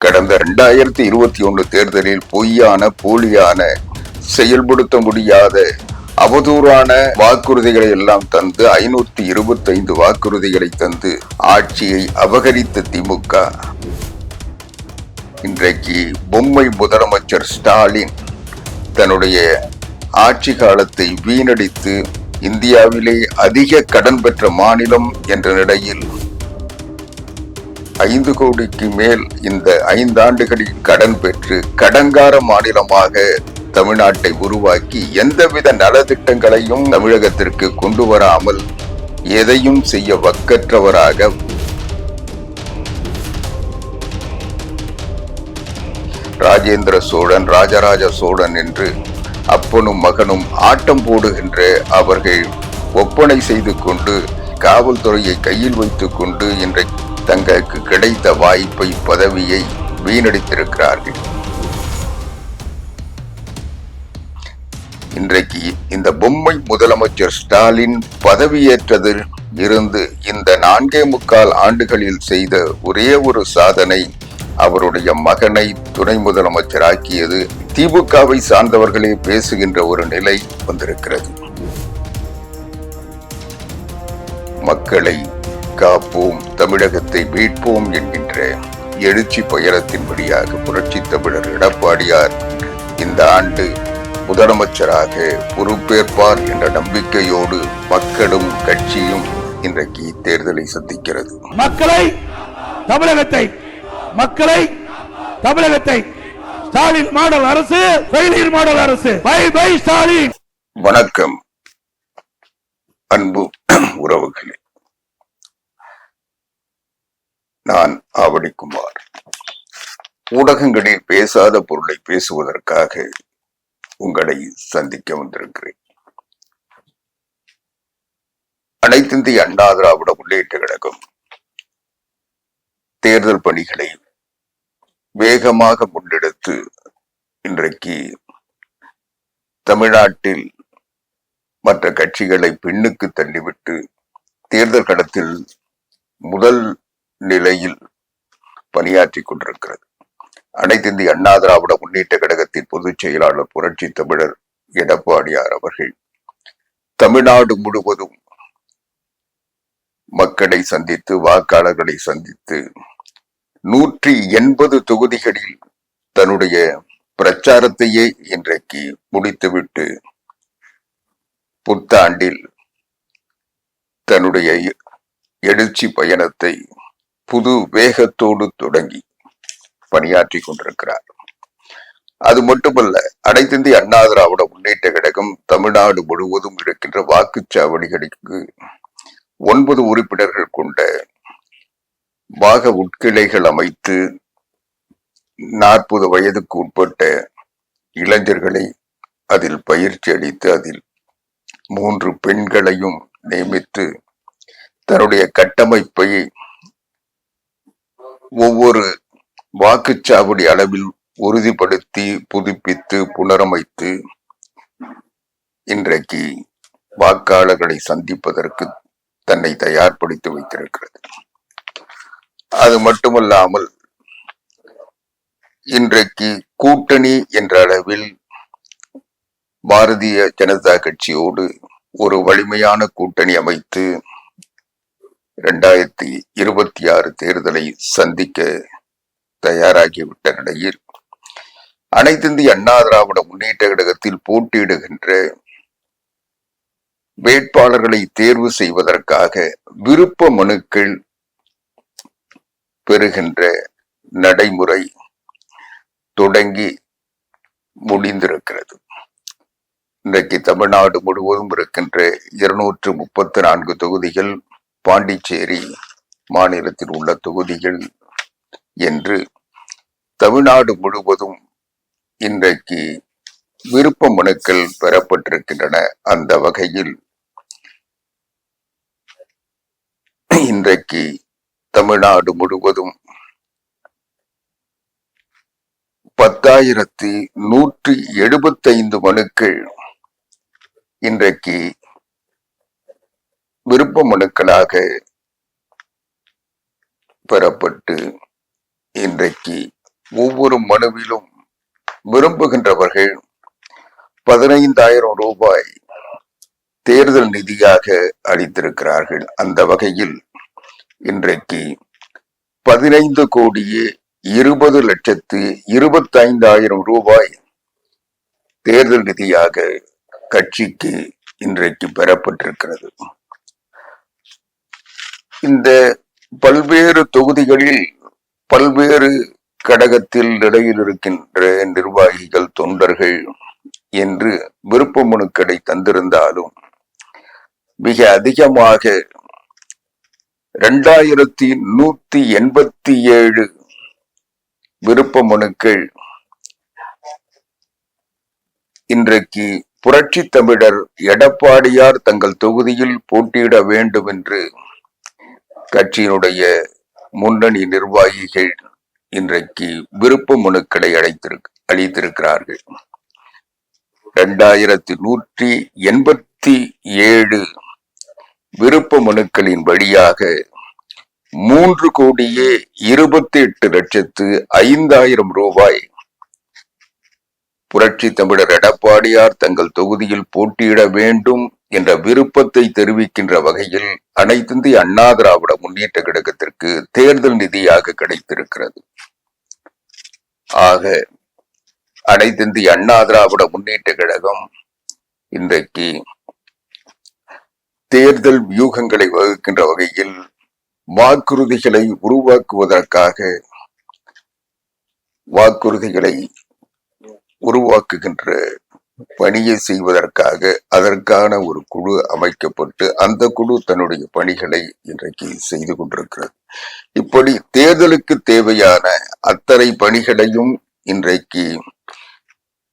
கடந்த 2021 தேர்தலில் பொய்யான, போலியான, செயல்படுத்த முடியாத, அவதூறான வாக்குறுதிகளை எல்லாம் தந்து 525 வாக்குறுதிகளை தந்து ஆட்சியை அபகரித்த திமுக இன்றைக்கு பொம்மை முதலமைச்சர் ஸ்டாலின் தன்னுடைய ஆட்சி காலத்தை வீணடித்து இந்தியாவிலே அதிக கடன் பெற்ற மாநிலம் என்ற நிலையில் 5 கோடிக்கு மேல் இந்த 5 ஆண்டுகளில் கடன் பெற்று கடன்கார மாநிலமாக தமிழ்நாட்டை உருவாக்கி எந்தவித நலத்திட்டங்களையும் தமிழகத்திற்கு கொண்டு வராமல் எதையும் செய்ய வக்கற்றவராக ராஜேந்திர சோழன், ராஜராஜ சோழன் என்று அப்பனும் மகனும் ஆட்டம் போடுகின்ற அவர்கள் ஒப்பனை செய்து கொண்டு காவல்துறையை கையில் வைத்துக் கொண்டு இன்றைக்கு தங்களுக்கு கிடைத்த வாய்ப்பை, பதவியை வீணடித்திருக்கிறார்கள். இன்றைக்கு இந்த பொம்மை முதலமைச்சர் ஸ்டாலின் பதவியேற்றதில் இருந்து இந்த 4.25 ஆண்டுகளில் செய்த ஒரே ஒரு சாதனை அவருடைய மகனை துணை முதலமைச்சராக்கியது. திமுகவை சார்ந்தவர்களே பேசுகின்ற ஒரு நிலை வந்திருக்கிறது. மக்களை காப்போம், தமிழகத்தை மீட்போம் என்கின்ற எழுச்சி பயணத்தின் வழியாக புரட்சி தமிழர் எடப்பாடியார் இந்த ஆண்டு முதலமைச்சராக பொறுப்பேற்பார் என்ற நம்பிக்கையோடு மக்களும் கட்சியும் இன்றைக்கு தேர்தலை சந்திக்கிறது. தமிழகத்தை ஸ்டாலின் மாடல் அரசு, ஃபெயிலியர் மாடல் அரசு. Bye bye Stalin. வணக்கம் அன்பு உறவுகளே, நான் ஆவடிக்குமார். ஊடகங்களில் பேசாத பொருளை பேசுவதற்காக உங்களை சந்திக்க வந்திருக்கிறேன். அனைத்திந்திய அண்ணா திராவிட முன்னேற்ற கழகம் தேர்தல் பணிகளை வேகமாக முன்னெடுத்து இன்றைக்கு தமிழ்நாட்டில் மற்ற கட்சிகளை பின்னுக்கு தள்ளிவிட்டு தேர்தல் களத்தில் முதல் நிலையில் பணியாற்றி கொண்டிருக்கிறது. அனைத்திந்திய அண்ணா திராவிட முன்னேற்ற கழகத்தின் பொதுச் செயலாளர் புரட்சி தமிழர் எடப்பாடியார் அவர்கள் தமிழ்நாடு முழுவதும் மக்களை சந்தித்து, வாக்காளர்களை சந்தித்து 180 தொகுதிகளில் தன்னுடைய பிரச்சாரத்தையே இன்றைக்கு முடித்துவிட்டு புத்தாண்டில் தன்னுடைய எழுச்சி பயணத்தை புது வேகத்தோடு தொடங்கி பணியாற்றி கொண்டிருக்கிறார். அது மட்டுமல்ல, அனைத்திந்திய அண்ணா திராவிட முன்னேற்ற கழகம் தமிழ்நாடு முழுவதும் இருக்கின்ற வாக்குச்சாவடிகளுக்கு 9 உறுப்பினர்கள் கொண்ட பாக உட்கிளைகள் அமைத்து 40 வயதுக்கு உட்பட்ட இளைஞர்களை அதில் பயிற்சி அளித்து அதில் 3 பெண்களையும் நியமித்து தன்னுடைய கட்டமைப்பை ஒவ்வொரு வாக்குச்சாவடி அளவில் உறுதிப்படுத்தி, புதுப்பித்து, புனரமைத்து இன்றைக்கு வாக்காளர்களை சந்திப்பதற்கு தன்னை தயார்படுத்தி வைத்திருக்கிறது. அது மட்டுமல்லாமல் இன்றைக்கு கூட்டணி என்ற அளவில் பாரதிய ஜனதா கட்சியோடு ஒரு வலிமையான கூட்டணி அமைத்து 2026 தேர்தலை சந்திக்க தயாராகிவிட்ட நிலையில் அனைத்திந்திய அண்ணா திராவிட முன்னேற்ற கழகத்தில் போட்டியிடுகின்ற வேட்பாளர்களை தேர்வு செய்வதற்காக விருப்ப மனுக்கள் பெறுகின்ற நடைமுறை தொடங்கி முடிந்திருக்கிறது. இன்றைக்கு தமிழ்நாடு முழுவதும் இருக்கின்ற 234 தொகுதிகள், பாண்டிச்சேரி மாநிலத்தில் உள்ள தொகுதிகள் என்று தமிழ்நாடு முழுவதும் இன்றைக்கு விருப்ப மனுக்கள் பெறப்பட்டிருக்கின்றன. அந்த வகையில் இன்றைக்கு தமிழ்நாடு முழுவதும் 10,175 மனுக்கள் இன்றைக்கு விருப்ப மனுக்களாக பெறப்பட்டு இன்றைக்கு ஒவ்வொரு மனுவிலும் விரும்புகின்றவர்கள் 15,000 ரூபாய் தேர்தல் நிதியாக அளித்திருக்கிறார்கள். அந்த வகையில் இன்றைக்கு 15,20,25,000 ரூபாய் தேர்தல் நிதியாக கட்சிக்கு இன்றைக்கு பெறப்பட்டிருக்கிறது. இந்த பல்வேறு தொகுதிகளில் பல்வேறு கடகத்தில் நிலையில் இருக்கின்ற நிர்வாகிகள், தொண்டர்கள் என்று விருப்ப மனுக்களை தந்திருந்தாலும் மிக அதிகமாக 2187 விருப்ப மனுக்கள் இன்றைக்கு புரட்சி தமிழர் எடப்பாடியார் தங்கள் தொகுதியில் போட்டியிட வேண்டும் என்று கட்சியினுடைய முன்னணி நிர்வாகிகள் இன்றைக்கு விருப்ப மனுக்களை அளித்திருக்கிறார்கள். 2187 விருப்ப மனுக்களின் வழியாக 3,28,05,000 ரூபாய் புரட்சி தமிழர் எடப்பாடியார் தங்கள் தொகுதியில் போட்டியிட வேண்டும் என்ற விருப்பத்தை தெரிவிக்கின்ற வகையில் அனைத்திந்திய அண்ணா திராவிட முன்னேற்ற கழகத்திற்கு தேர்தல் நிதியாக கிடைத்திருக்கிறது. ஆக அனைத்திந்திய அண்ணா திராவிட முன்னேற்ற கழகம் இன்றைக்கு தேர்தல் வியூகங்களை வகுக்கின்ற வகையில் வாக்குறுதிகளை உருவாக்குவதற்காக வாக்குறுதிகளை உருவாக்குகின்ற பணியை செய்வதற்காக அதற்கான ஒரு குழு அமைக்கப்பட்டு அந்த குழு தன்னுடைய பணிகளை இன்றைக்கு செய்து கொண்டிருக்கிறது. இப்படி தேர்தலுக்கு தேவையான அத்தனை பணிகளையும் இன்றைக்கு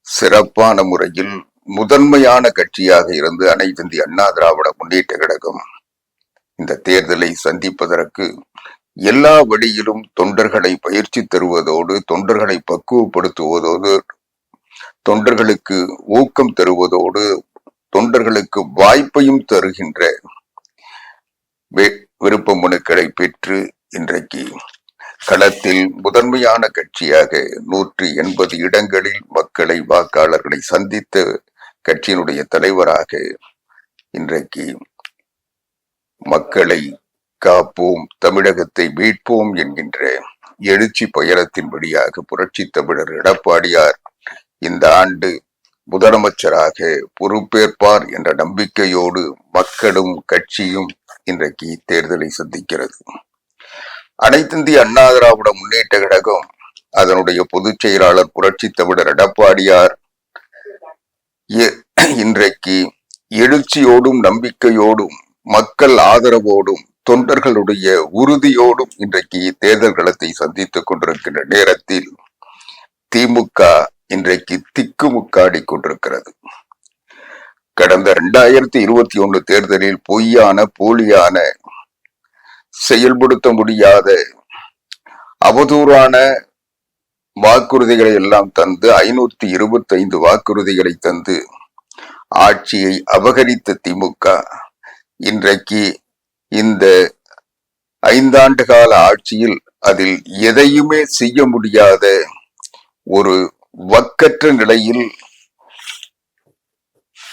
சிறப்பான முறையில் முதன்மையான கட்சியாக இருந்து அனைத்திந்திய அண்ணா திராவிட முன்னேற்ற கழகம் இந்த தேர்தலை சந்திப்பதற்கு எல்லா வழியிலும் தொண்டர்களை பயிற்சி தருவதோடு, தொண்டர்களை பக்குவப்படுத்துவதோடு, தொண்டர்களுக்கு ஊக்கம் தருவதோடு, தொண்டர்களுக்கு வாய்ப்பையும் தருகின்ற விருப்ப மனுக்களை பெற்று இன்றைக்கு களத்தில் முதன்மையான கட்சியாக 180 இடங்களில் மக்களை, வாக்காளர்களை சந்தித்த கட்சியினுடைய தலைவராக இன்றைக்கு மக்களை காப்போம், தமிழகத்தை மீட்போம் என்கின்ற எழுச்சி பயணத்தின் வழியாக புரட்சி தமிழர் எடப்பாடியார் இந்த ஆண்டு முதலமைச்சராக பொறுப்பேற்பார் என்ற நம்பிக்கையோடு மக்களும் கட்சியும் இன்றைக்கு தேர்தலை சந்திக்கிறது. அனைத்திந்திய அண்ணா திராவிட முன்னேற்ற கழகம் அதனுடைய பொதுச் செயலாளர் புரட்சி தமிழர் எடப்பாடியார் இன்றைக்கு எழுச்சியோடும் நம்பிக்கையோடும் மக்கள் ஆதரவோடும் தொண்டர்களுடைய உறுதியோடும் இன்றைக்கு தேர்தல் களத்தை சந்தித்துக் கொண்டிருக்கின்ற நேரத்தில் திமுக இன்றைக்கு திக்குமுக்காடி கொண்டிருக்கிறது. கடந்த 2021 தேர்தலில் பொய்யான, போலியான, செயல்படுத்த முடியாத, அவதூறான வாக்குறுதிகளை எல்லாம் தந்து 525 வாக்குறுதிகளை தந்து ஆட்சியை அபகரித்த திமுக இன்றைக்கு இந்த 5 ஆண்டு கால ஆட்சியில் அதில் எதையுமே செய்ய முடியாத ஒரு வக்கற்ற நிலையில்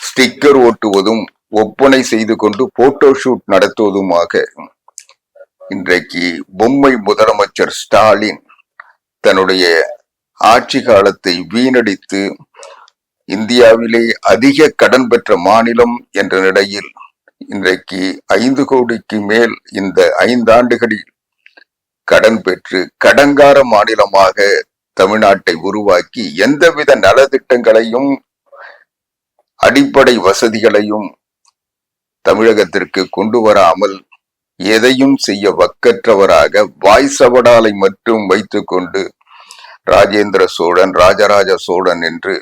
ஸ்டிக்கர் ஓட்டுவதும், ஒப்பனை செய்து கொண்டு போட்டோ ஷூட் நடத்துவதுமாக இன்றைக்கு பொம்மை முதலமைச்சர் ஸ்டாலின் தன்னுடைய ஆட்சி காலத்தை வீணடித்து இந்தியாவிலே அதிக கடன் பெற்ற மாநிலம் என்ற நிலையில் இன்றைக்கு 5 கோடிக்கு மேல் இந்த 5 ஆண்டுகளில் கடன் பெற்று கடன்கார மாநிலமாக தமிழ்நாட்டை உருவாக்கி எந்தவித நலத்திட்டங்களையும் அடிப்படை வசதிகளையும் தமிழகத்திற்கு கொண்டு வராமல் எதையும் செய்ய வக்கற்றவராக வாய் சவடாலை மட்டும் வைத்துக் கொண்டு ராஜேந்திர சோழன், ராஜராஜ சோழன் என்று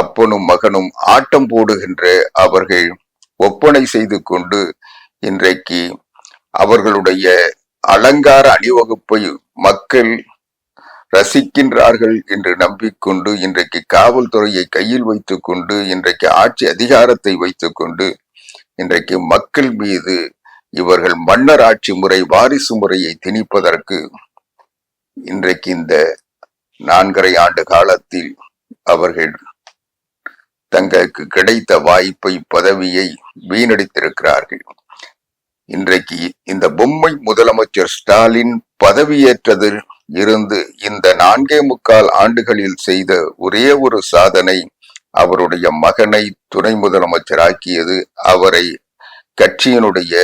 அப்பனும் மகனும் ஆட்டம் போடுகின்ற அவர்கள் ஒப்பனை செய்து கொண்டு இன்றைக்கு அவர்களுடைய அலங்கார அணிவகுப்பை மக்கள் ரசிக்கின்றார்கள் என்று நம்பிக்கொண்டு இன்றைக்கு காவல்துறையை கையில் வைத்துக் கொண்டு இன்றைக்கு ஆட்சி அதிகாரத்தை வைத்துக் கொண்டு இன்றைக்கு மக்கள் மீது இவர்கள் மன்னர் ஆட்சி முறை, வாரிசு முறையை திணிப்பதற்கு இன்றைக்கு இந்த 4.5 ஆண்டு காலத்தில் அவர்கள் தங்களுக்கு கிடைத்த வாய்ப்பை, பதவியை வீணடித்திருக்கிறார்கள். இன்றைக்கு இந்த பொம்மை முதலமைச்சர் ஸ்டாலின் பதவியேற்றதில் இருந்து இந்த 4.25 ஆண்டுகளில் செய்த ஒரே ஒரு சாதனை அவருடைய மகனை துணை முதலமைச்சராக்கியது, அவரை கட்சியினுடைய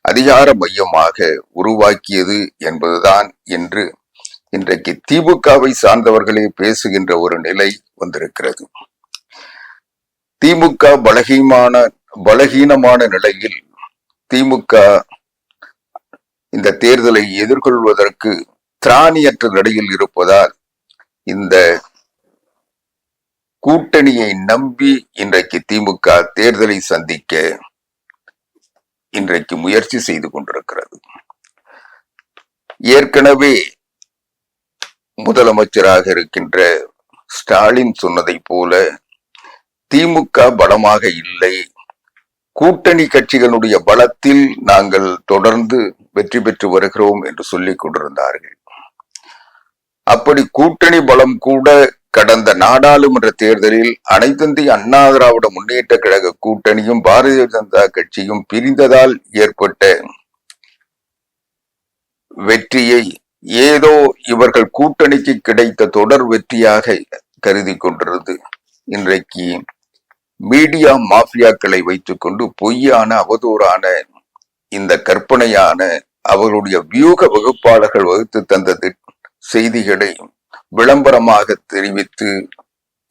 அதிகார மையமாக உருவாக்கியது என்பதுதான் என்று இன்றைக்கு திமுகவை சார்ந்தவர்களே பேசுகின்ற ஒரு நிலை வந்திருக்கிறது. திமுக பலகீனமான நிலையில் திமுக இந்த தேர்தலை எதிர்கொள்வதற்கு திராணியற்ற நிலையில் இருப்பதால் இந்த கூட்டணியை நம்பி இன்றைக்கு திமுக தேர்தலை சந்திக்க இன்றைக்கு முயற்சி செய்து கொண்டிருக்கிறது. ஏற்கனவே முதலமைச்சராக இருக்கின்ற ஸ்டாலின் சொன்னதை போல திமுக பலமாக இல்லை, கூட்டணி கட்சிகளுடைய பலத்தில் நாங்கள் தொடர்ந்து வெற்றி பெற்று வருகிறோம் என்று சொல்லிக் கொண்டிருந்தார்கள். அப்படி கூட்டணி பலம் கூட கடந்த நாடாளுமன்ற தேர்தலில் அனைத்திந்திய அண்ணா திராவிட முன்னேற்ற கழக கூட்டணியும் பாரதிய ஜனதா கட்சியும் பிரிந்ததால் ஏற்பட்ட வெற்றியை ஏதோ இவர்கள் கூட்டணிக்கு கிடைத்த தொடர் வெற்றியாக கருதி கொண்டிருந்தது. இன்றைக்கு மீடியா மாஃபியாக்களை வைத்துக் கொண்டு பொய்யான, அவதூறான, இந்த கற்பனையான அவர்களுடைய வியூக வகுப்பாளர்கள் வகுத்து தந்தது செய்திகளை விளம்பரமாக தெரிவித்து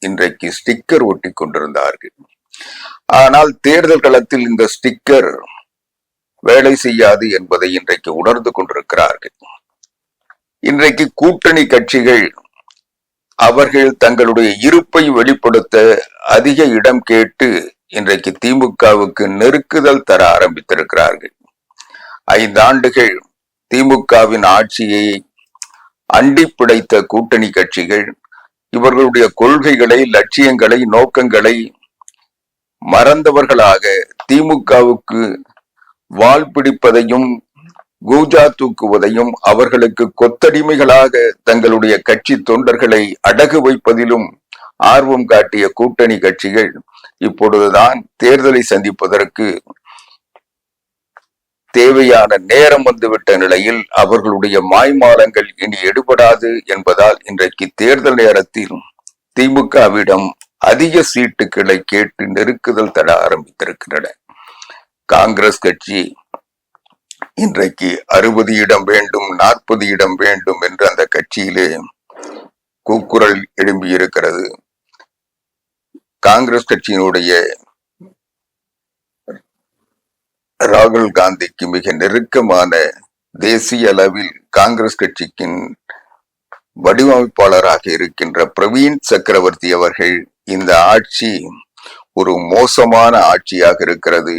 இன்றைக்கு ஸ்டிக்கர் ஒட்டி கொண்டிருந்தார்கள். ஆனால் தேர்தல் களத்தில் இந்த ஸ்டிக்கர் வேலை செய்யாது என்பதை இன்றைக்கு உணர்ந்து கொண்டிருக்கிறார்கள். இன்றைக்கு கூட்டணி கட்சிகள் அவர்கள் தங்களுடைய இருப்பை வெளிப்படுத்த அதிக இடம் கேட்டு இன்றைக்கு திமுகவுக்கு நெருக்குதல் தர ஆரம்பித்திருக்கிறார்கள். 5 ஆண்டுகள் திமுகவின் ஆட்சியை அண்டி பிடித்த கூட்டணி கட்சிகள் இவர்களுடைய கொள்கைகளை, லட்சியங்களை, நோக்கங்களை மறந்தவர்களாக திமுகவுக்கு வால் பிடிப்பதையும் கூஜா தூக்குவதையும், அவர்களுக்கு கொத்தடிமைகளாக தங்களுடைய கட்சி தொண்டர்களை அடகு வைப்பதிலும் ஆர்வம் காட்டிய கூட்டணி கட்சிகள் இப்பொழுதுதான் தேர்தலை சந்திப்பதற்கு தேவையான நேரம் வந்துவிட்ட நிலையில் அவர்களுடைய மாய்மாலங்கள் இனி எடுபடாது என்பதால் இன்றைக்கு தேர்தல் நேரத்தில் திமுகவிடம் அதிக சீட்டுகளை கேட்டு நெருக்குதல் தர ஆரம்பித்திருக்கின்றன. காங்கிரஸ் கட்சி இன்றைக்கு 60 இடம் வேண்டும், 40 இடம் வேண்டும் என்று அந்த கட்சியிலே கூக்குரல் எழும்பியிருக்கிறது. காங்கிரஸ் கட்சியினுடைய ராகுல் காந்திக்கு மிக நெருக்கமான, தேசிய அளவில் காங்கிரஸ் கட்சிக்கின் வடிவமைப்பாளராக இருக்கின்ற பிரவீன் சக்கரவர்த்தி அவர்கள் இந்த ஆட்சி ஒரு மோசமான ஆட்சியாக இருக்கிறது,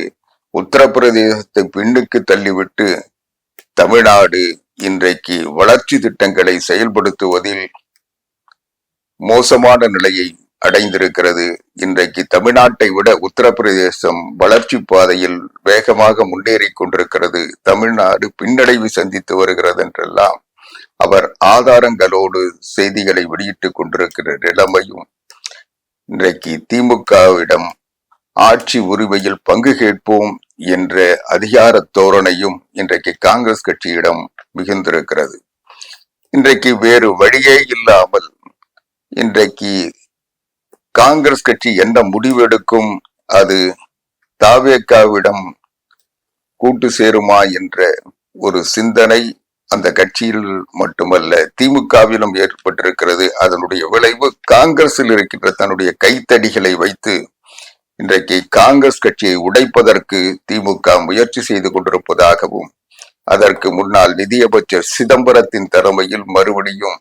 உத்தரப்பிரதேசத்தை பின்னுக்கு தள்ளிவிட்டு தமிழ்நாடு இன்றைக்கு வளர்ச்சி திட்டங்களை செயல்படுத்துவதில் மோசமான நிலையை அடைந்திருக்கிறது, இன்றைக்கு தமிழ்நாட்டை விட உத்தரப்பிரதேசம் வளர்ச்சி பாதையில் வேகமாக முன்னேறி கொண்டிருக்கிறது, தமிழ்நாடு பின்னடைவு சந்தித்து வருகிறது என்றெல்லாம் அவர் ஆதாரங்களோடு செய்திகளை வெளியிட்டுக் கொண்டிருக்கிற நிலைமையும், இன்றைக்கு திமுகவிடம் ஆட்சி உரிமையில் பங்கு கேட்போம் என்ற அதிகார தோரணையும் இன்றைக்கு காங்கிரஸ் கட்சியிடம் மிகுந்திருக்கிறது. இன்றைக்கு வேறு வழியே இல்லாமல் இன்றைக்கு காங்கிரஸ் கட்சி என்ன முடிவெடுக்கும், அது தாவேகாவிடம் கூட்டு சேருமா என்ற ஒரு சிந்தனை அந்த கட்சியில் மட்டுமல்ல திமுகவிலும் ஏற்பட்டிருக்கிறது. அதனுடைய விளைவு காங்கிரஸில் இருக்கின்ற தன்னுடைய கைத்தடிகளை வைத்து இன்றைக்கு காங்கிரஸ் கட்சியை உடைப்பதற்கு திமுக முயற்சி செய்து கொண்டிருப்பதாகவும், அதற்கு முன்னாள் நிதியமைச்சர் சிதம்பரத்தின் தலைமையில் மறுபடியும்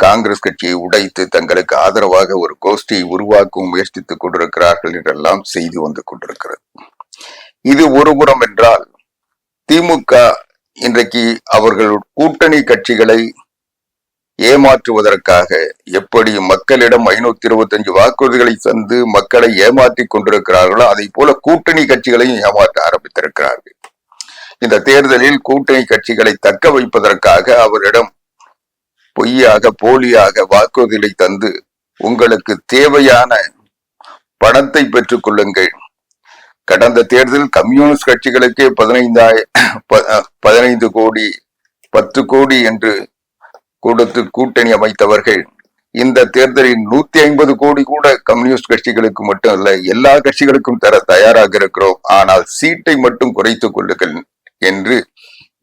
காங்கிரஸ் கட்சியை உடைத்து தங்களுக்கு ஆதரவாக ஒரு கோஷ்டியை உருவாக்கவும் முயற்சித்துக் கொண்டிருக்கிறார்கள் என்றெல்லாம் செய்து வந்து கொண்டிருக்கிறது. இது ஒருபுறம் என்றால், திமுக இன்றைக்கு அவர்கள் கூட்டணி கட்சிகளை ஏமாற்றுவதற்காக எப்படி மக்களிடம் 525 வாக்குறுதிகளை தந்து மக்களை ஏமாற்றி கொண்டிருக்கிறார்களோ அதை போல கூட்டணி கட்சிகளையும் ஏமாற்ற ஆரம்பித்திருக்கிறார்கள். இந்த தேர்தலில் கூட்டணி கட்சிகளை தக்க வைப்பதற்காக அவரிடம் பொய்யாக போலியாக வாக்குறுதிகளை தந்து உங்களுக்கு தேவையான பணத்தை பெற்றுக் கொள்ளுங்கள். கடந்த தேர்தலில் கம்யூனிஸ்ட் கட்சிகளுக்கே 15 கோடி 10 கோடி என்று கொடுத்து கூட்டணி அமைத்தவர்கள் இந்த தேர்தலில் 150 கோடி கூட கம்யூனிஸ்ட் கட்சிகளுக்கு மட்டும் அல்ல எல்லா கட்சிகளுக்கும் தர தயாராக இருக்கிறோம், ஆனால் சீட்டை மட்டும் குறைத்துக் கொள்ளுங்கள் என்று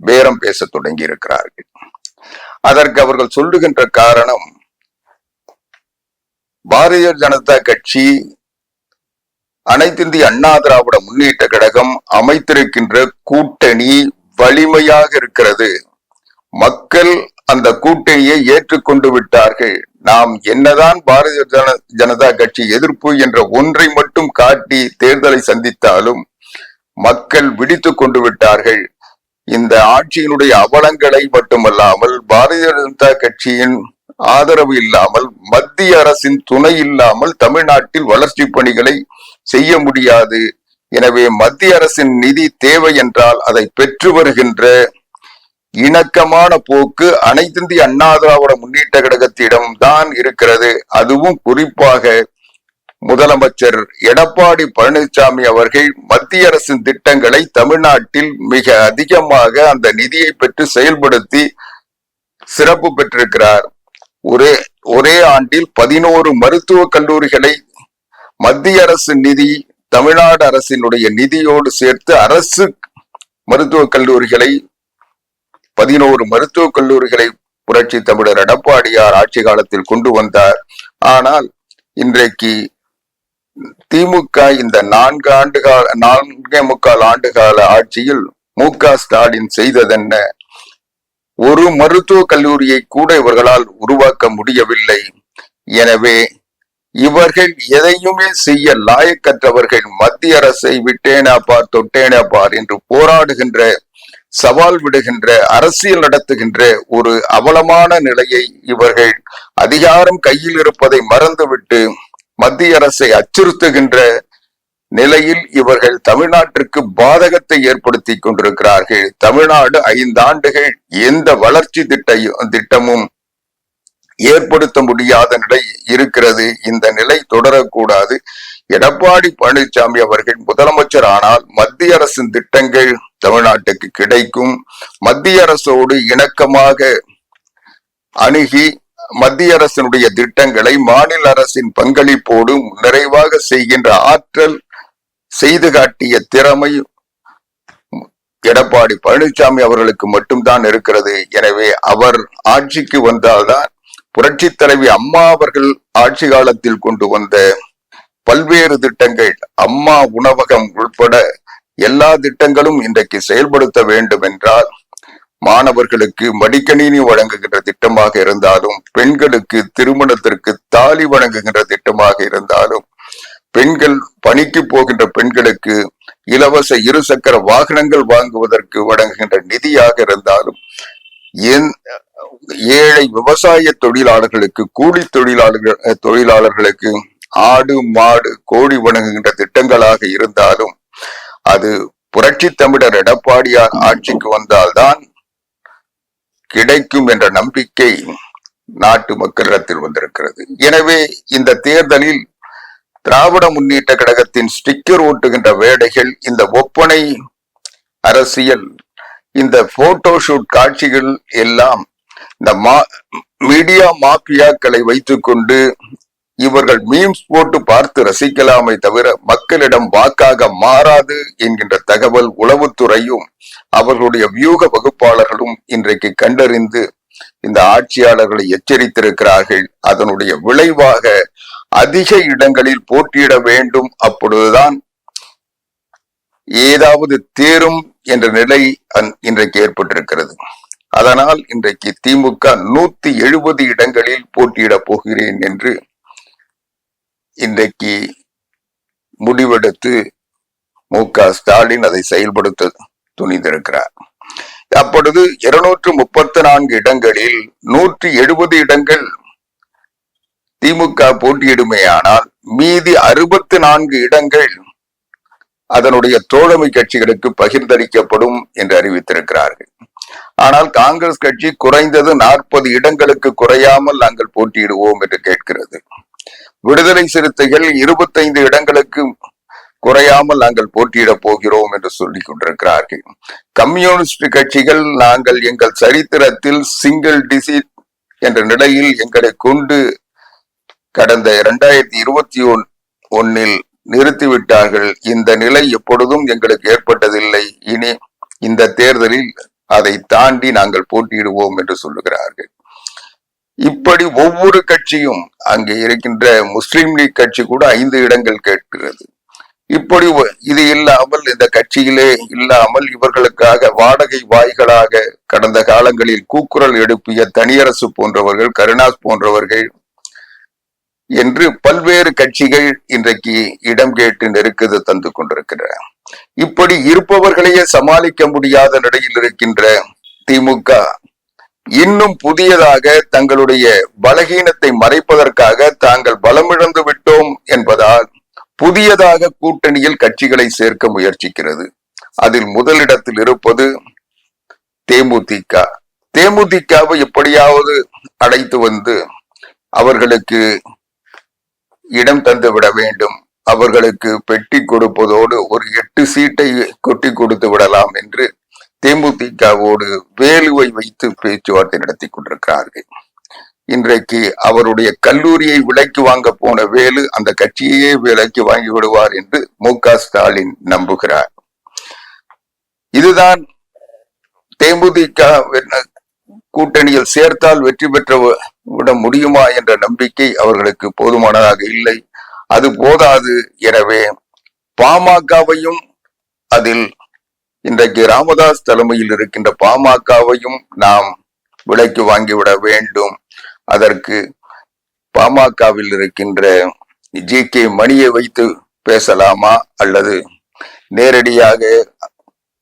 பேரம் பேச தொடங்கி இருக்கிறார்கள். அதற்கு அவர்கள் சொல்லுகின்ற காரணம், பாரதிய ஜனதா கட்சி அனைத்திந்திய அண்ணா திராவிட முன்னேற்ற கழகம் அமைத்திருக்கின்ற கூட்டணி வலிமையாக இருக்கிறது. மக்கள் அந்த கூட்டணியை ஏற்றுக்கொண்டு விட்டார்கள். நாம் என்னதான் பாரதிய ஜனதா கட்சி எதிர்ப்பு என்ற ஒன்றை மட்டும் காட்டி தேர்தலை சந்தித்தாலும் மக்கள் விடுத்து கொண்டு விட்டார்கள். இந்த ஆட்சியினுடைய அவலங்களை மட்டுமல்லாமல் பாரதிய ஜனதா கட்சியின் ஆதரவு இல்லாமல் மத்திய அரசின் துணை இல்லாமல் தமிழ்நாட்டில் வளர்ச்சி பணிகளை செய்ய முடியாது. எனவே மத்திய அரசின் நிதி தேவை என்றால் அதை பெற்று வருகின்ற இணக்கமான போக்கு அனைத்திந்திய அண்ணா திராவிட முன்னேற்ற கழகத்திடம் தான் இருக்கிறது. அதுவும் குறிப்பாக முதலமைச்சர் எடப்பாடி பழனிசாமி அவர்கள் மத்திய அரசின் திட்டங்களை தமிழ்நாட்டில் மிக அதிகமாக அந்த நிதியை பெற்று செயல்படுத்தி சிறப்பு பெற்றிருக்கிறார். ஒரே ஆண்டில் 11 மருத்துவக் கல்லூரிகளை மத்திய அரசு நிதி தமிழ்நாடு அரசினுடைய நிதியோடு சேர்த்து அரசு மருத்துவக் கல்லூரிகளை 11 மருத்துவக் கல்லூரிகளை புரட்சி தமிழர் எடப்பாடியார் ஆட்சி காலத்தில் கொண்டு வந்தார். ஆனால் இன்றைக்கு திமுக இந்த 4.25 ஆண்டு கால ஆட்சியில் மு.க. ஸ்டாலின் செய்ததென்ன? ஒரு மருத்துவக் கல்லூரியை கூட இவர்களால் உருவாக்க முடியவில்லை. எனவே இவர்கள் எதையுமே செய்ய லாயக்கற்றவர்கள். மத்திய அரசை விட்டேனா பார் தொட்டேனா பார் என்று போராடுகின்ற, சவால் விடுகின்ற, அரசியல் நடத்துகின்ற ஒரு அவலமான நிலையை இவர்கள் அதிகாரம் கையில் இருப்பதை மறந்துவிட்டு மத்திய அரசை அச்சுறுத்துகின்ற நிலையில் இவர்கள் தமிழ்நாட்டிற்கு பாதகத்தை ஏற்படுத்தி கொண்டிருக்கிறார்கள். தமிழ்நாடு 5 ஆண்டுகள் எந்த வளர்ச்சி திட்டமும் ஏற்படுத்த முடியாத நிலை இருக்கிறது. இந்த நிலை தொடரக்கூடாது. எடப்பாடி பழனிசாமி அவர்கள் முதலமைச்சர் ஆனால் மத்திய அரசின் திட்டங்கள் தமிழ்நாட்டுக்கு கிடைக்கும். மத்திய அரசோடு இணக்கமாக அணுகி மத்திய அரசினுடைய திட்டங்களை மாநில அரசின் பங்களிப்போடு நிறைவாக செய்கின்ற ஆற்றல், செய்து காட்டிய திறமை எடப்பாடி பழனிசாமி அவர்களுக்கு மட்டும்தான் இருக்கிறது. எனவே அவர் ஆட்சிக்கு வந்தால்தான் புரட்சி தலைவி அம்மா அவர்கள் ஆட்சி காலத்தில் கொண்டு வந்த பல்வேறு திட்டங்கள், அம்மா உணவகம் உட்பட எல்லா திட்டங்களும் இன்றைக்கு செயல்படுத்த வேண்டும் என்றால், மாணவர்களுக்கு மடிக்கணினி வழங்குகின்ற திட்டமாக இருந்தாலும், பெண்களுக்கு திருமணத்திற்கு தாலி வழங்குகின்ற திட்டமாக இருந்தாலும், பெண்கள் பணிக்கு போகின்ற பெண்களுக்கு இலவச 2 சக்கர வாகனங்கள் வாங்குவதற்கு வழங்குகின்ற நிதியாக இருந்தாலும், ஏழை விவசாய தொழிலாளர்களுக்கு, கூலி தொழிலாளர்களுக்கு ஆடு மாடு கோழி வழங்குகின்ற திட்டங்களாக இருந்தாலும், அது புரட்சி தமிழர் எடப்பாடியார் ஆட்சிக்கு வந்தால்தான் கிடைக்கும் என்ற நம்பிக்கை நாட்டு மக்களிடத்தில் வந்திருக்கிறது. எனவே இந்த தேர்தலில் திராவிட முன்னேற்ற கழகத்தின் ஸ்டிக்கர் ஓட்டுகின்ற வேலைகள், இந்த ஒப்பனை அரசியல், இந்த போட்டோ ஷூட் காட்சிகள் எல்லாம் இந்த மீடியா மாபியாக்களை வைத்துக் கொண்டு இவர்கள் மீம்ஸ் போட்டு பார்த்து ரசிக்கலாமே தவிர மக்களிடம் வாக்காக மாறாது என்கின்ற தகவல் உளவுத்துறையும் அவர்களுடைய வியூக வகுப்பாளர்களும் இன்றைக்கு கண்டறிந்து இந்த ஆட்சியாளர்களை எச்சரித்திருக்கிறார்கள். அதனுடைய விளைவாக அதிக இடங்களில் போட்டியிட வேண்டும், அப்பொழுதுதான் ஏதாவது தேரும் என்ற நிலை இன்றைக்கு ஏற்பட்டிருக்கிறது. அதனால் இன்றைக்கு திமுக 170 இடங்களில் போட்டியிட போகிறேன் என்று இன்றைக்கு முடிவெடுத்து மு.க. ஸ்டாலின் அதை செயல்படுத்த துணிந்திருக்கிறார். அப்பொழுது 234 இடங்களில் 170 இடங்கள் திமுக போட்டியிடுமேயானால் மீதி 64 இடங்கள் அதனுடைய தோழமை கட்சிகளுக்கு பகிர்ந்தளிக்கப்படும் என்று அறிவித்திருக்கிறார்கள். ஆனால் காங்கிரஸ் கட்சி குறைந்தது 40 இடங்களுக்கு குறையாமல் நாங்கள் போட்டியிடுவோம் என்று கேட்கிறது. விடுதலை சிறுத்தைகள் 25 இடங்களுக்கு குறையாமல் நாங்கள் போட்டியிட போகிறோம் என்று சொல்லிக் கொண்டிருக்கிறார்கள். கம்யூனிஸ்ட் கட்சிகள் நாங்கள் எங்கள் சரித்திரத்தில் சிங்கிள் டிஜிட் என்ற நிலையில் எங்களை கொண்டு கடந்த 2021 நிறுத்திவிட்டார்கள். இந்த நிலை எப்பொழுதும் எங்களுக்கு ஏற்பட்டதில்லை. இனி இந்த தேர்தலில் அதை தாண்டி நாங்கள் போட்டியிடுவோம் என்று சொல்லுகிறார்கள். இப்படி ஒவ்வொரு கட்சியும், அங்கே இருக்கின்ற முஸ்லிம் லீக் கட்சி கூட 5 இடங்கள் கேட்கிறது. இப்படி இது இல்லாமல், இந்த கட்சியிலே இல்லாமல் இவர்களுக்காக வாடகை வாய்களாக கடந்த காலங்களில் கூக்குரல் எழுப்பிய தனியரசு போன்றவர்கள், கருணாஸ் போன்றவர்கள் என்று பல்வேறு கட்சிகள் இன்றைக்கு இடம் கேட்டு நெருக்கது தந்து கொண்டிருக்கின்றன. இப்படி இருப்பவர்களையே சமாளிக்க முடியாத நிலையில் இருக்கின்ற திமுக இன்னும் புதியதாக தங்களுடைய பலகீனத்தை மறைப்பதற்காக தாங்கள் பலமிழந்து விட்டோம் என்பதால் புதியதாக கூட்டணியில் கட்சிகளை சேர்க்க முயற்சிக்கிறது. அதில் முதலிடத்தில் இருப்பது தேமுதிக. தேமுதிகவை எப்படியாவது அழைத்து வந்து அவர்களுக்கு இடம் தந்து விட வேண்டும், அவர்களுக்கு பெட்டி கொடுப்பதோடு ஒரு 8 சீட்டை கொட்டி கொடுத்து விடலாம் என்று தேமுதிகவோடு வேலுவை வைத்து பேச்சுவார்த்தை நடத்தி கொண்டிருக்கிறார்கள். இன்றைக்கு அவருடைய கல்லூரியை விலைக்கு வாங்க போன வேலு அந்த கட்சியையே விலைக்கு வாங்கி விடுவார் என்று மு.க. ஸ்டாலின் நம்புகிறார். இதுதான் தேமுதிக கூட்டணியில் சேர்த்தால் வெற்றி பெற்று விட முடியுமா என்ற நம்பிக்கை அவர்களுக்கு போதுமானதாக இல்லை. அது போதாது. எனவே பாமகவையும், அதில் இன்றைக்கு ராமதாஸ் தலைமையில் இருக்கின்ற பாமகவையும் நாம் விலைக்கு வாங்கிவிட வேண்டும். அதற்கு பாமகவில் இருக்கின்ற ஜி.கே. மணியை வைத்து பேசலாமா அல்லது நேரடியாக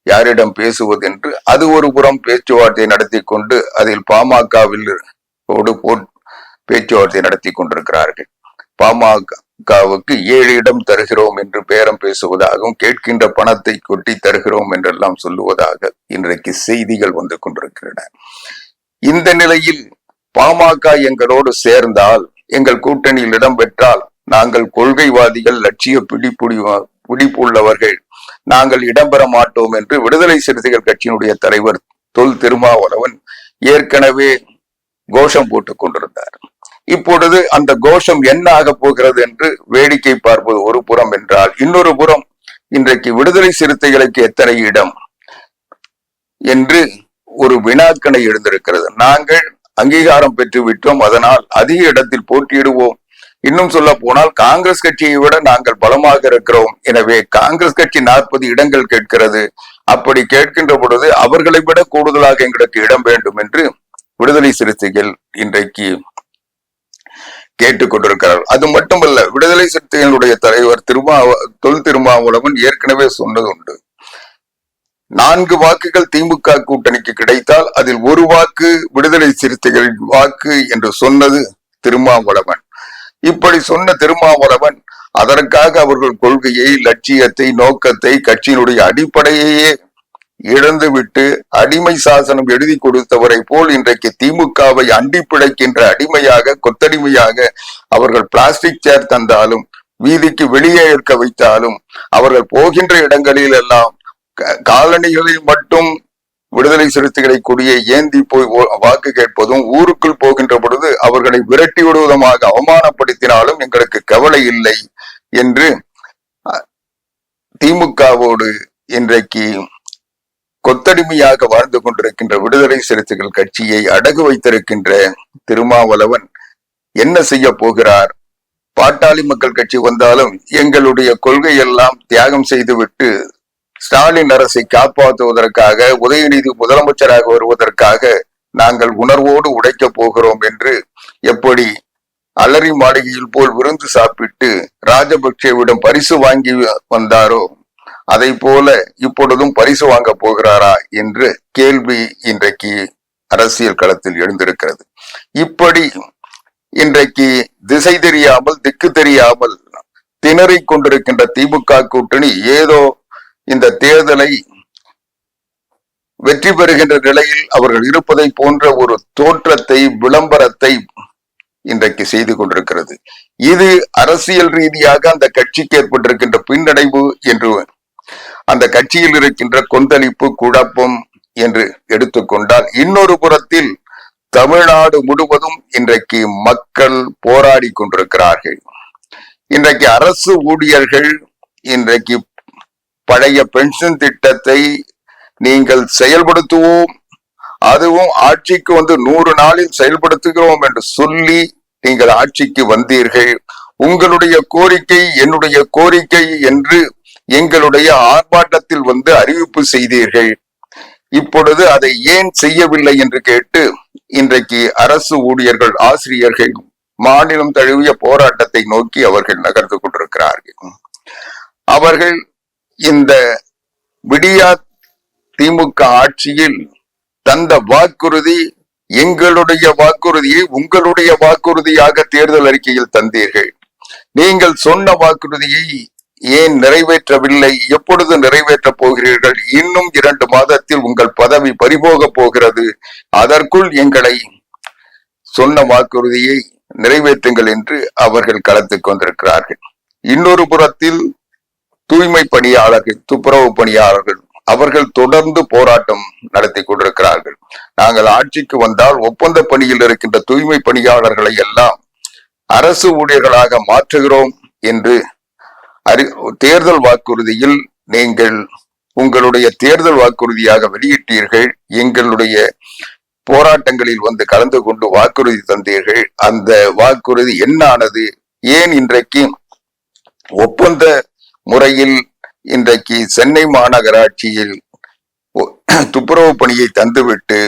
யாரிடம் பேசுவது என்று அது ஒரு புறம் பேச்சுவார்த்தை நடத்தி கொண்டு அதில் பாமகவில் பேச்சுவார்த்தை நடத்தி கொண்டிருக்கிறார்கள். பாமகவுக்கு 7 இடம் தருகிறோம் என்று பேரம் பேசுவதாகவும், கேட்கின்ற பணத்தை கொட்டி தருகிறோம் என்றெல்லாம் சொல்லுவதாக இன்றைக்கு செய்திகள் வந்து கொண்டிருக்கின்றன. இந்த நிலையில் பாமக எங்களோடு சேர்ந்தால், எங்கள் கூட்டணியில் இடம் பெற்றால், நாங்கள் கொள்கைவாதிகள், லட்சிய பிடிப்பு உள்ளவர்கள், நாங்கள் இடம்பெற மாட்டோம் என்று விடுதலை சிறுத்தைகள் கட்சியினுடைய தலைவர் தொல் திருமாவளவன் ஏற்கனவே கோஷம் போட்டுக் கொண்டிருந்தார். இப்பொழுது அந்த கோஷம் என்ன ஆக போகிறது என்று வேடிக்கை பார்ப்பது ஒரு புறம் என்றால், இன்னொரு புறம் இன்றைக்கு விடுதலை சிறுத்தைகளுக்கு எத்தனை இடம் என்று ஒரு வினாக்கணை எழுந்திருக்கிறது. நாங்கள் அங்கீகாரம் பெற்று விட்டோம், அதனால் அதிக இடத்தில் போட்டியிடுவோம். இன்னும் சொல்ல போனால் காங்கிரஸ் கட்சியை விட நாங்கள் பலமாக இருக்கிறோம். எனவே காங்கிரஸ் கட்சி 40 இடங்கள் கேட்கிறது. அப்படி கேட்கின்ற பொழுது அவர்களை விட கூடுதலாக எங்களுக்கு இடம் வேண்டும் என்று விடுதலை சிறுத்தைகள் இன்றைக்கு கேட்டுக்கொண்டிருக்கிறார். அது மட்டுமல்ல, விடுதலை சிறுத்தைகளுடைய தலைவர் தொல் திருமாவளவன் ஏற்கனவே சொன்னது உண்டு. 4 வாக்குகள் திமுக கூட்டணிக்கு கிடைத்தால் அதில் 1 வாக்கு விடுதலை சிறுத்தைகளின் வாக்கு என்று சொன்னது திருமாவளவன். இப்படி சொன்ன திருமாவளவன் அதற்காக அவர்கள் கொள்கையை, லட்சியத்தை, நோக்கத்தை, கட்சியினுடைய அடிப்படையையே இழந்துவிட்டு அடிமை சாசனம் எழுதி கொடுத்தவரை போல் இன்றைக்கு திமுகவை அண்டி பிழைக்கின்ற அடிமையாக, கொத்தடிமையாக அவர்கள் பிளாஸ்டிக் சேர் தந்தாலும், வீதிக்கு வெளியே இருக்க வைத்தாலும், அவர்கள் போகின்ற இடங்களில் எல்லாம் காலனிகளில் மட்டும் விடுதலை சிறுத்தைகளை கொடியை ஏந்தி போய் வாக்கு கேட்பதும், ஊருக்குள் போகின்ற பொழுது அவர்களை விரட்டி விடுவதுமாக அவமானப்படுத்தினாலும் எங்களுக்கு கவலை இல்லை என்று திமுகவோடு இன்றைக்கு கொத்தடிமையாக வாழ்ந்து கொண்டிருக்கின்ற விடுதலை சிறுத்தைகள் கட்சியை அடகு வைத்திருக்கின்ற திருமாவளவன் என்ன செய்ய போகிறார்? பாட்டாளி மக்கள் கட்சி வந்தாலும் எங்களுடைய கொள்கையெல்லாம் தியாகம் செய்துவிட்டு ஸ்டாலின் அரசை காப்பாற்றுவதற்காக, உதயநிதி முதலமைச்சராக வருவதற்காக நாங்கள் உணர்வோடு உடைக்க போகிறோம் என்று எப்படி அலரி மாளிகையில் போல் விருந்து சாப்பிட்டு ராஜபக்சேவிடம் பரிசு வாங்கி வந்தாரோ அதை போல இப்பொழுதும் பரிசு வாங்க போகிறாரா என்று கேள்வி இன்றைக்கு அரசியல் களத்தில் எழுந்திருக்கிறது. இப்படி இன்றைக்கு திசை தெரியாமல், திக்கு தெரியாமல் திணறிக் கொண்டிருக்கின்ற திமுக கூட்டணி ஏதோ இந்த தேர்தலை வெற்றி பெறுகின்ற நிலையில் அவர்கள் இருப்பதை போன்ற ஒரு தோற்றத்தை, விளம்பரத்தை இன்றைக்கு செய்து கொண்டிருக்கிறது. இது அரசியல் ரீதியாக அந்த கட்சிக்கு ஏற்பட்டிருக்கின்ற பின்னடைவு என்று, அந்த கட்சியில் இருக்கின்ற கொந்தளிப்பு, குழப்பம் என்று எடுத்துக்கொண்டால், இன்னொரு புறத்தில் தமிழ்நாடு முழுவதும் இன்றைக்கு மக்கள் போராடி கொண்டிருக்கிறார்கள். இன்றைக்கு அரசு ஊழியர்கள் இன்றைக்கு பழைய பென்ஷன் திட்டத்தை நீங்கள் செயல்படுத்துவோம், அதுவும் ஆட்சிக்கு 100 நாளில் செயல்படுத்துகிறோம் என்று சொல்லி நீங்கள் ஆட்சிக்கு வந்தீர்கள். உங்களுடைய கோரிக்கை என்னுடைய கோரிக்கை என்று எங்களுடைய ஆர்ப்பாட்டத்தில் அறிவிப்பு செய்தீர்கள். இப்பொழுது அதை ஏன் செய்யவில்லை என்று கேட்டு இன்றைக்கு அரசு ஊழியர்கள், ஆசிரியர்கள் மாநிலம் தழுவிய போராட்டத்தை நோக்கி அவர்கள் நகர்ந்து கொண்டிருக்கிறார்கள். அவர்கள் இந்த விடியா திமுக ஆட்சியில் தந்த வாக்குறுதி, எங்களுடைய வாக்குறுதியை உங்களுடைய வாக்குறுதியாக தேர்தல் அறிக்கையில் தந்தீர்கள். நீங்கள் சொன்ன வாக்குறுதியை ஏன் நிறைவேற்றவில்லை? எப்பொழுது நிறைவேற்றப் போகிறீர்கள்? இன்னும் 2 மாதத்தில் உங்கள் பதவி பறிபோக போகிறது. அதற்குள் எங்களை சொன்ன வாக்குறுதியை நிறைவேற்றுங்கள் என்று அவர்கள் களத்துக்கு வந்திருக்கிறார்கள். இன்னொரு புறத்தில் தூய்மை பணியாளர்கள், துப்புரவு பணியாளர்கள் அவர்கள் தொடர்ந்து போராட்டம் நடத்தி கொண்டிருக்கிறார்கள். நாங்கள் ஆட்சிக்கு வந்தால் ஒப்பந்த பணியில் இருக்கின்ற தூய்மை பணியாளர்களை எல்லாம் அரசு ஊழியர்களாக மாற்றுகிறோம் என்று தேர்தல் வாக்குறுதியில் நீங்கள் உங்களுடைய தேர்தல் வாக்குறுதியாக வெளியிட்டீர்கள். எங்களுடைய போராட்டங்களில் கலந்து கொண்டு வாக்குறுதி தந்தீர்கள். அந்த வாக்குறுதி என்ன ஆனது? ஏன் இன்றைக்கு ஒப்பந்த முறையில் இன்றைக்கு சென்னை மாநகராட்சியில் துப்புரவு பணியை தந்துவிட்டு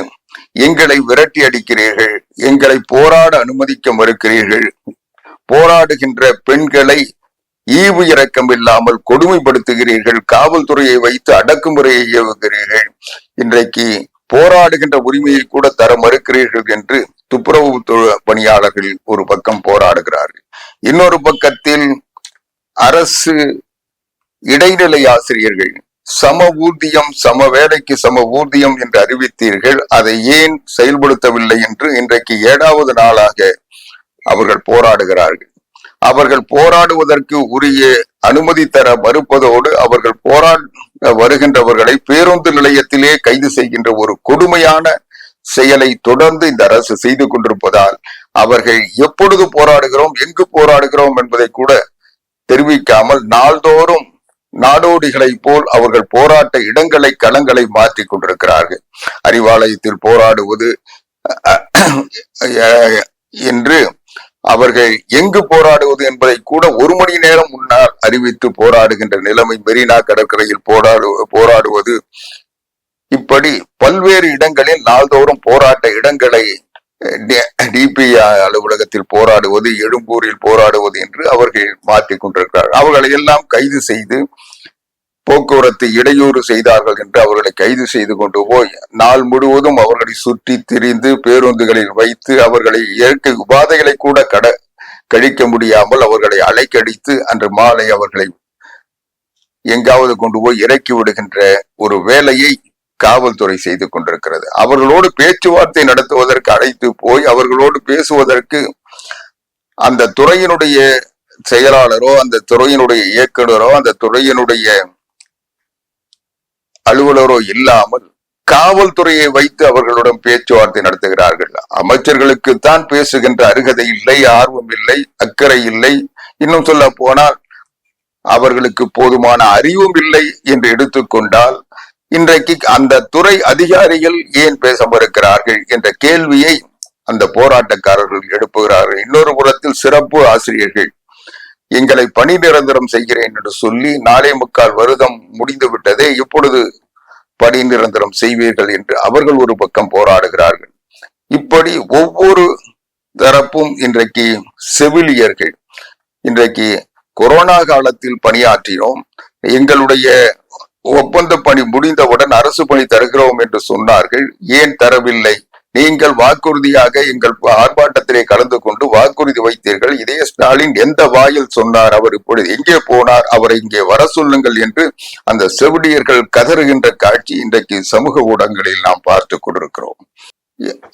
எங்களை விரட்டி அடிக்கிறீர்கள், எங்களை போராட அனுமதிக்க மறுக்கிறீர்கள், போராடுகின்ற பெண்களை ஈவு இரக்கம் இல்லாமல் கொடுமைப்படுத்துகிறீர்கள், காவல்துறையை வைத்து அடக்குமுறையை ஏவுகிறீர்கள், இன்றைக்கு போராடுகின்ற உரிமையை கூட தர மறுக்கிறீர்கள் என்று துப்புரவு பணியாளர்கள் ஒரு பக்கம் போராடுகிறார்கள். இன்னொரு பக்கத்தில் அரசு இடைநிலை ஆசிரியர்கள் சம ஊதியம், சம வேலைக்கு சம ஊதியம் என்று அறிவித்தீர்கள். அதை ஏன் செயல்படுத்தவில்லை என்று இன்றைக்கு 7வது நாளாக அவர்கள் போராடுகிறார்கள். அவர்கள் போராடுவதற்கு உரிய அனுமதி தர மறுப்பதோடு அவர்கள் போராட வருகின்றவர்களை பேருந்து நிலையத்திலே கைது செய்கின்ற ஒரு கொடுமையான செயலை தொடர்ந்து இந்த அரசு செய்து கொண்டிருப்பதால் அவர்கள் எப்பொழுது போராடுகிறோம், எங்கு போராடுகிறோம் என்பதை கூட தெரிவிக்காமல் நாள்தோறும் நாடோடிகளை போல் அவர்கள் போராட்ட இடங்களை, களங்களை மாற்றி கொண்டிருக்கிறார்கள். அறிவாலயத்தில் போராடுவது என்று அவர்கள் எங்கு போராடுவது என்பதை கூட 1 மணி நேரம் முன்னால் அறிவித்து போராடுகின்ற நிலைமை, மெரினா கடற்கரையில் போராடுவது, இப்படி பல்வேறு இடங்களில் நாள்தோறும் போராட்ட இடங்களை டிபிஐ அலுவலகத்தில் போராடுவது, எழும்பூரில் போராடுவது என்று அவர்கள் மாற்றிக் கொண்டிருக்கிறார்கள். அவர்களை எல்லாம் கைது செய்து போக்குவரத்து இடையூறு செய்தார்கள் என்று அவர்களை கைது செய்து கொண்டு போய் நாள் முழுவதும் அவர்களை சுற்றி திரிந்து பேருந்துகளில் வைத்து அவர்களை இயற்கை உபாதைகளை கூட கழிக்க முடியாமல் அவர்களை அலைக்கடித்து அன்று மாலை அவர்களை எங்காவது கொண்டு போய் இறக்கி விடுகின்ற ஒரு வேலையை காவல்துறை செய்து கொண்டிருக்கிறது. அவர்களோடு பேச்சுவார்த்தை நடத்துவதற்கு அழைத்து போய் அவர்களோடு பேசுவதற்கு அந்த துறையினுடைய செயலாளரோ, அந்த துறையினுடைய இயக்குநரோ, அந்த துறையினுடைய அலுவலரோ இல்லாமல் காவல்துறையை வைத்து அவர்களுடன் பேச்சுவார்த்தை நடத்துகிறார்கள். அமைச்சர்களுக்கு தான் பேசுகின்ற அருகதை இல்லை, ஆர்வம் இல்லை, அக்கறை இல்லை. இன்னும் சொல்ல போனால் அவர்களுக்கு போதுமான அறிவும் இல்லை என்று எடுத்துக்கொண்டால் இன்றைக்கு அந்த துறை அதிகாரிகள் ஏன் பேச மறுக்கிறார்கள் என்ற கேள்வியை அந்த போராட்டக்காரர்கள் எழுப்புகிறார்கள். இன்னொரு புறத்தில் சிறப்பு ஆசிரியர்கள் எங்களை பணி நிரந்தரம் செய்கிறேன் என்று சொல்லி 4.25 வருடம் முடிந்து விட்டதே, இப்பொழுது பணி நிரந்தரம் செய்வீர்கள் என்று அவர்கள் ஒரு பக்கம் போராடுகிறார்கள். இப்படி ஒவ்வொரு தரப்பும் இன்றைக்கு செவிலியர்கள் இன்றைக்கு கொரோனா காலத்தில் பணியாற்றினோம், எங்களுடைய ஒப்பந்த பணி முடிந்தவுடன் அரசு பணி தருகிறோம் என்று சொன்னார்கள், ஏன் தரவில்லை? நீங்கள் வாக்குறுதியாக எங்கள் ஆர்ப்பாட்டத்திலே கலந்து கொண்டு வாக்குறுதி வைத்தீர்கள். இதே ஸ்டாலின் எந்த வாயில் சொன்னார்? அவர் இப்பொழுது எங்கே போனார்? அவரை இங்கே வர சொல்லுங்கள் என்று அந்த செவிலியர்கள் கதறுகின்ற காட்சி இன்றைக்கு சமூக ஊடகங்களில் நாம் பார்த்து கொண்டிருக்கிறோம்.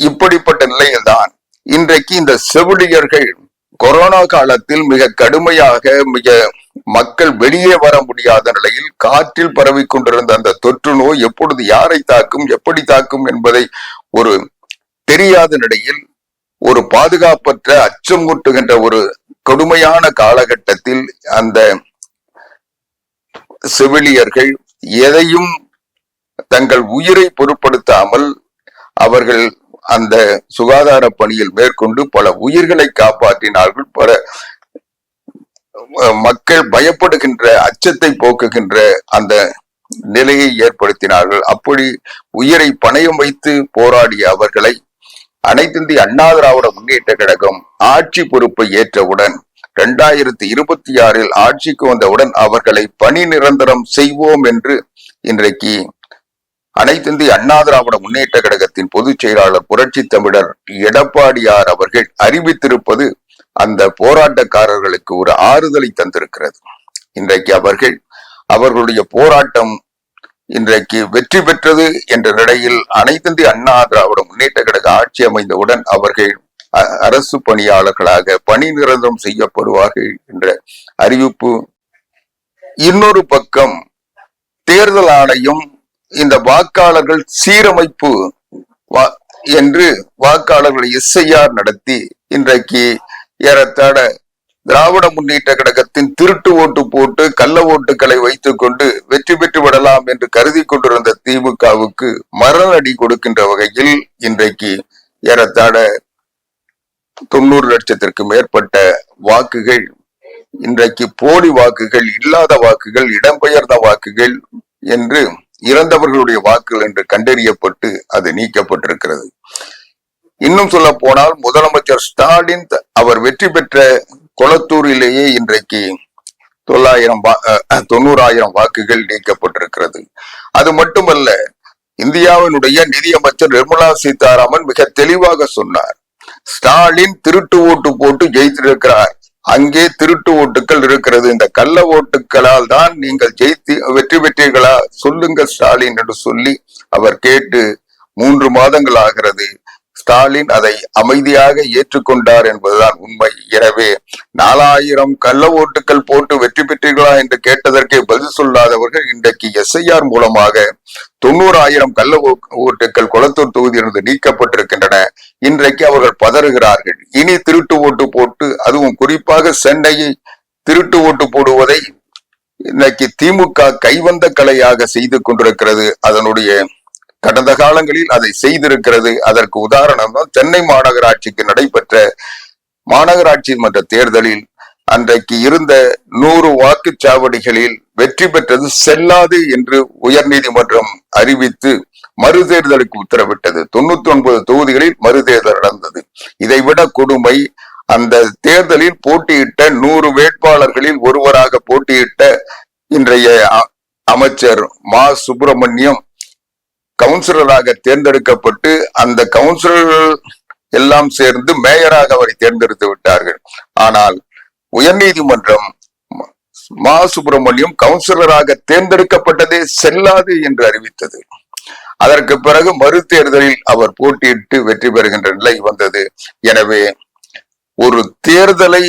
இப்படிப்பட்ட நிலையில்தான் இன்றைக்கு இந்த செவிலியர்கள் கொரோனா காலத்தில் மிக கடுமையாக மக்கள் வெளியே வர முடியாத நிலையில் காற்றில் பரவி கொண்டிருந்த அந்த தொற்று நோய் எப்பொழுது யாரை தாக்கும், எப்படி தாக்கும் என்பதை ஒரு தெரியாத நிலையில் ஒரு பாதுகாப்பற்ற அச்சமூட்டுகின்ற ஒரு கொடுமையான காலகட்டத்தில் அந்த செவிலியர்கள் எதையும் தங்கள் உயிரை பொருட்படுத்தாமல் அவர்கள் அந்த சுகாதார பணியில் மேற்கொண்டு பல உயிர்களை காப்பாற்றினார்கள். பல மக்கள் பயப்படுகின்ற அச்சத்தை போக்குகின்ற அந்த நிலையை ஏற்படுத்தினார்கள். அப்படி உயிரை பணயம் வைத்து போராடிய அவர்களை அனைத்து இந்திய அண்ணா திராவிட முன்னேற்ற கழகம் ஆட்சி பொறுப்பை ஏற்றவுடன் 2026 ஆட்சிக்கு வந்தவுடன் அவர்களை பணி நிரந்தரம் செய்வோம் என்று இன்றைக்கு அனைத்து இந்திய அண்ணா திராவிட முன்னேற்ற கழகத்தின் பொதுச் செயலாளர் புரட்சி தமிழர் எடப்பாடியார் அவர்கள் அறிவித்திருப்பது அந்த போராட்டக்காரர்களுக்கு ஒரு ஆறுதலை தந்திருக்கிறது. இன்றைக்கு அவர்களுடைய போராட்டம் இன்றைக்கு வெற்றி பெற்றது என்ற நிலையில் அனைத்து இந்திய அண்ணா திராவிட முன்னேற்ற கழக ஆட்சி அமைந்தவுடன் அவர்கள் அரசு பணியாளர்களாக பணி நிரந்தரம் செய்யப்படுவார்கள் என்ற அறிவிப்பு. இன்னொரு பக்கம் தேர்தல் ஆணையம் இந்த வாக்காளர்கள் சீரமைப்பு என்று வாக்காளர்கள் SIR நடத்தி இன்றைக்கு ஏறத்தாழ திராவிட முன்னேற்ற கழகத்தின் திருட்டு ஓட்டு போட்டு கள்ள ஓட்டுக்களை வைத்துக் கொண்டு வெற்றி பெற்று விடலாம் என்று கருதி கொண்டிருந்த திமுகவுக்கு மரணடி கொடுக்கின்ற வகையில் இன்றைக்கு ஏறத்தாழ 90 லட்சத்திற்கு மேற்பட்ட வாக்குகள் இன்றைக்கு போலி வாக்குகள், இல்லாத வாக்குகள், இடம்பெயர்ந்த வாக்குகள் என்று இறந்தவர்களுடைய வாக்குகள் என்று கண்டறியப்பட்டு அது நீக்கப்பட்டிருக்கிறது. இன்னும் சொல்ல போனால் முதலமைச்சர் ஸ்டாலின் அவர் வெற்றி பெற்ற கொளத்தூரிலேயே இன்றைக்கு 90,000 வாக்குகள் நீக்கப்பட்டிருக்கிறது. அது மட்டுமல்ல, இந்தியாவினுடைய நிதியமைச்சர் நிர்மலா சீதாராமன் மிக தெளிவாக சொன்னார், ஸ்டாலின் திருட்டு ஓட்டு போட்டு ஜெயித்திருக்கிறார், அங்கே திருட்டு ஓட்டுகள் இருக்கிறது, இந்த கள்ள ஓட்டுகளால் தான் நீங்கள் வெற்றி பெற்றீர்களா சொல்லுங்க ஸ்டாலின் என்று சொல்லி அவர் கேட்டு 3 மாதங்கள் ஆகிறது. ஸ்டாலின் அதை அமைதியாக ஏற்றுக்கொண்டார் என்பதுதான் உண்மை. எனவே 4000 கள்ள ஓட்டுகள் போட்டு வெற்றி பெற்றீர்களா என்று கேட்டதற்கே பதில் சொல்லாதவர்கள் இன்றைக்கு SIR மூலமாக 90,000 கள்ள ஓட்டுகள் கொளத்தூர் தொகுதியிலிருந்து நீக்கப்பட்டிருக்கின்றன. இன்றைக்கு அவர்கள் பதறுகிறார்கள். இனி திருட்டு ஓட்டு போட்டு, அதுவும் குறிப்பாக சென்னையை திருட்டு ஓட்டு போடுவதை இன்னைக்கு திமுக கைவந்த கலையாக செய்து கொண்டிருக்கிறது. அதனுடைய கடந்த காலங்களில் அதை செய்திருக்கிறது. அதற்கு உதாரணம் தான் சென்னை மாநகராட்சிக்கு நடைபெற்ற மாநகராட்சி மன்ற தேர்தலில் அன்றைக்கு இருந்த 100 வாக்குச்சாவடிகளில் வெற்றி பெற்றது செல்லாது என்று உயர்நீதிமன்றம் அறிவித்து மறுதேர்தலுக்கு உத்தரவிட்டது. 99 தொகுதிகளில் மறுதேர்தல் நடந்தது. இதைவிட கொடுமை, அந்த தேர்தலில் போட்டியிட்ட 100 வேட்பாளர்களில் ஒருவராக போட்டியிட்ட இன்றைய அமைச்சர் மா சுப்பிரமணியம் கவுன்சிலராக தேர்ந்தெடுக்கப்பட்டு அந்த கவுன்சிலர்கள் எல்லாம் சேர்ந்து மேயராக அவரை தேர்ந்தெடுத்து விட்டார்கள். ஆனால் உயர்நீதிமன்றம் மா சுப்பிரமணியம் கவுன்சிலராக தேர்ந்தெடுக்கப்பட்டதே செல்லாது என்று அறிவித்தது. அதற்கு பிறகு மறு தேர்தலில் அவர் போட்டியிட்டு வெற்றி பெறுகின்ற நிலை வந்தது. எனவே ஒரு தேர்தலை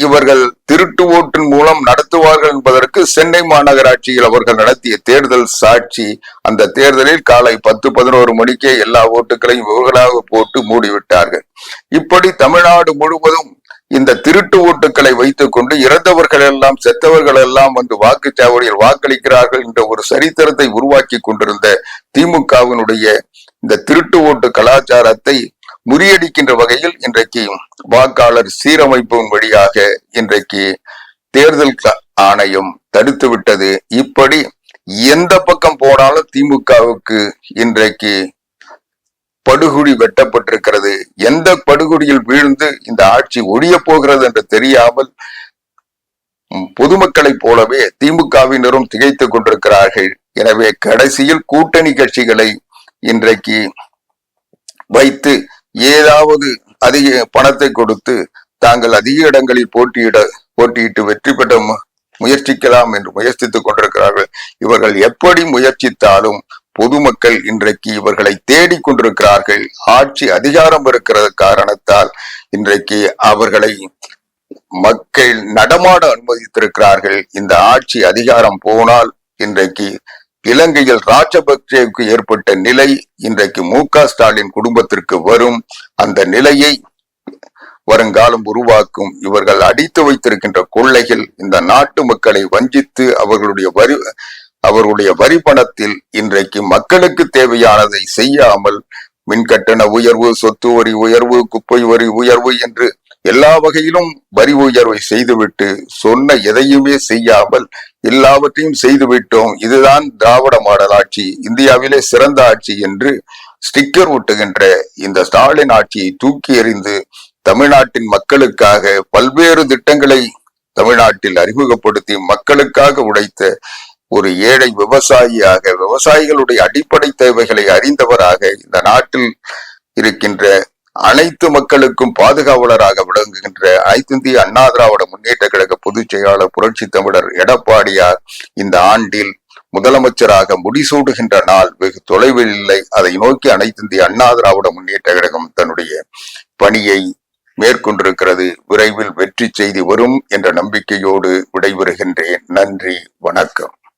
இவர்கள் திருட்டு ஓட்டின் மூலம் நடத்துவார்கள் என்பதற்கு சென்னை மாநகராட்சியில் அவர்கள் நடத்திய தேர்தல் சாட்சி. அந்த தேர்தலில் காலை 10-11 மணிக்கே எல்லா ஓட்டுகளையும் இவர்களாக போட்டு மூடிவிட்டார்கள். இப்படி தமிழ்நாடு முழுவதும் இந்த திருட்டு ஓட்டுக்களை வைத்துக் கொண்டு இறந்தவர்கள் எல்லாம் செத்தவர்கள் எல்லாம் வந்து வாக்குச்சாவடியில் வாக்களிக்கிறார்கள் என்ற ஒரு சரித்திரத்தை உருவாக்கி கொண்டிருந்த திமுகவினுடைய இந்த திருட்டு ஓட்டு கலாச்சாரத்தை முறியடிக்கின்ற வகையில் இன்றைக்கு வாக்காளர் சீரமைப்பின் வழியாக இன்றைக்கு தேர்தல் ஆணையம் தடுத்து விட்டது. இப்படி எந்த பக்கம் போனாலும் திமுகவுக்கு இன்றைக்கு படுகுழி வெட்டப்பட்டிருக்கிறது. எந்த படுகுழியில் வீழ்ந்து இந்த ஆட்சி ஒழிய போகிறது என்று தெரியாமல் பொதுமக்களைப் போலவே திமுகவினரும் திகைத்துக் கொண்டிருக்கிறார்கள். எனவே கடைசியில் கூட்டணி கட்சிகளை இன்றைக்கு வைத்து ஏதாவது அதிக பணத்தை கொடுத்து தாங்கள் அதிக இடங்களில் போட்டியிட்டு வெற்றி பெற முயற்சிக்கலாம் என்று முயற்சித்துக் கொண்டிருக்கிறார்கள். இவர்கள் எப்படி முயற்சித்தாலும் பொதுமக்கள் இன்றைக்கு இவர்களை தேடிக் கொண்டிருக்கிறார்கள். ஆட்சி அதிகாரம் இருக்கிற காரணத்தால் இன்றைக்கு அவர்களை மக்கள் நடமாட அனுமதித்திருக்கிறார்கள். இந்த ஆட்சி அதிகாரம் போனால் இன்றைக்கு இலங்கையில் ராஜபக்சேவுக்கு ஏற்பட்ட நிலை இன்றைக்கு மு.க.ஸ்டாலின் குடும்பத்திற்கு வரும். அந்த நிலையை வருங்காலம் உருவாக்கும். இவர்கள் அடித்து வைத்திருக்கின்ற கொள்ளைகள் இந்த நாட்டு மக்களை வஞ்சித்து அவர்களுடைய வரி பணத்தில் இன்றைக்கு மக்களுக்கு தேவையானதை செய்யாமல் மின்கட்டண உயர்வு, சொத்து வரி உயர்வு, குப்பை வரி உயர்வு என்று எல்லா வகையிலும் வரி உயர்வை செய்துவிட்டு சொன்ன எதையுமே செய்யாமல் எல்லாவற்றையும் செய்துவிட்டோம், இதுதான் திராவிட மாடல் ஆட்சி, இந்தியாவிலே சிறந்த ஆட்சி என்று ஸ்டிக்கர் ஒட்டுகின்ற இந்த ஸ்டாலின் ஆட்சியை தூக்கி எறிந்து தமிழ்நாட்டின் மக்களுக்காக பல்வேறு திட்டங்களை தமிழ்நாட்டில் அறிமுகப்படுத்தி மக்களுக்காக உழைத்த ஒரு ஏழை விவசாயியாக, விவசாயிகளுடைய அடிப்படை தேவைகளை அறிந்தவராக, இந்த நாட்டில் இருக்கின்ற அனைத்து மக்களுக்கும் பாதுகாவலராக விளங்குகின்ற அனைத்து இந்திய அண்ணா திராவிட முன்னேற்ற கழக பொதுச் செயலாளர் புரட்சி தமிழர் எடப்பாடியார் இந்த ஆண்டில் முதலமைச்சராக முடிசூடுகின்ற நாள் வெகு தொலைவில் இல்லை. அதை நோக்கி அனைத்து இந்திய அண்ணா திராவிட முன்னேற்ற கழகம் தன்னுடைய பணியை மேற்கொண்டிருக்கிறது. விரைவில் வெற்றி செய்தி வரும் என்ற நம்பிக்கையோடு விடைபெறுகின்றேன். நன்றி, வணக்கம்.